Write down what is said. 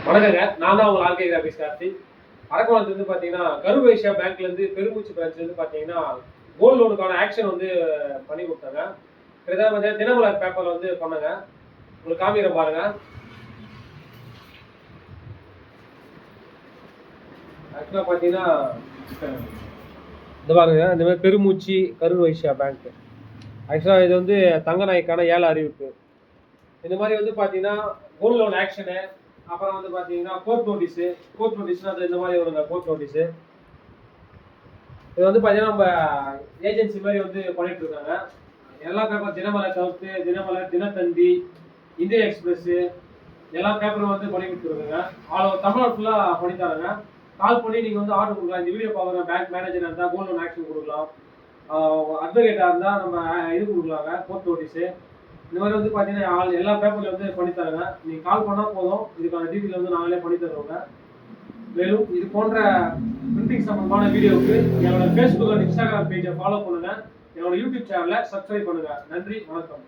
வணக்கங்க. நான் தான் உங்க ஆர்கே கிராபிக்ஸ் கார்த்தி. அரக்கோணத்துலேருந்து பார்த்தீங்கன்னா, கரூர் வைஸ்யா பேங்க்லேருந்து பெருமூச்சு பிரான்ச்லேருந்து பார்த்தீங்கன்னா, கோல்டு லோனுக்கான ஆக்ஷன் வந்து பண்ணி குடுத்தாங்க. கிட்டத்தட்ட பார்த்தீங்கன்னா, தினமலர் பேப்பர்ல வந்து பண்ணேங்க. உங்களுக்கு காமிக்கிறேன் பாருங்க. ஆக்சுவலா பார்த்தீங்கன்னா, இந்த பாருங்க. இந்த மாதிரி பெருமூச்சு கரூர் வைஸ்யா பேங்க். ஆக்சுவலா இது வந்து தங்கநாய்க்கான ஏல அறிவிப்பு. இந்த மாதிரி வந்து பார்த்தீங்கன்னா, கோல்டு லோன் ஆக்ஷனு, அப்புறம் வந்து பார்த்தீங்கன்னா, கோர்ட் நோட்டீஸ்னா அது இந்த மாதிரி வருங்க கோர்ட் நோட்டீஸு. இது வந்து பார்த்தீங்கன்னா, நம்ம ஏஜென்சி மாதிரி வந்து பண்ணிட்டு இருக்காங்க. எல்லா பேப்பர் தினமலர் தவிர்த்து தினமலர், தினத்தந்தி, இந்தியன் எக்ஸ்பிரஸ் எல்லா பேப்பரும் வந்து பண்ணி கொடுத்துருக்காங்க. ஆல் ஓவர் தமிழ்நாடு ஃபுல்லாக பண்ணி தராங்க. கால் பண்ணி நீங்கள் வந்து ஆர்டர் கொடுக்கலாம். இந்த வீடியோ பார்க்குற பேங்க் மேனேஜராக இருந்தால் கோல்டு லோன் ஆக்ஷன் கொடுக்கலாம். அட்வொகேட்டாக இருந்தால் நம்ம இது கொடுக்கலாங்க கோர்ட் நோட்டீஸு. இந்த மாதிரி வந்து பார்த்தீங்கன்னா எல்லா பேப்பர்ல வந்து பண்ணி தராங்க. நீங்கள் கால் பண்ணால் போதும், இதுக்கான டீட்டெயில் வந்து நாங்களே பண்ணி தருவோங்க. மேலும் இது போன்ற பிரிண்டிங் சம்பந்தமான வீடியோவுக்கு என்னோட ஃபேஸ்புக் அண்ட் இன்ஸ்டாகிராம் பேஜை ஃபாலோ பண்ணுங்க. என்னோட யூடியூப் சேனலை சப்ஸ்கிரைப் பண்ணுங்க. நன்றி, வணக்கம்.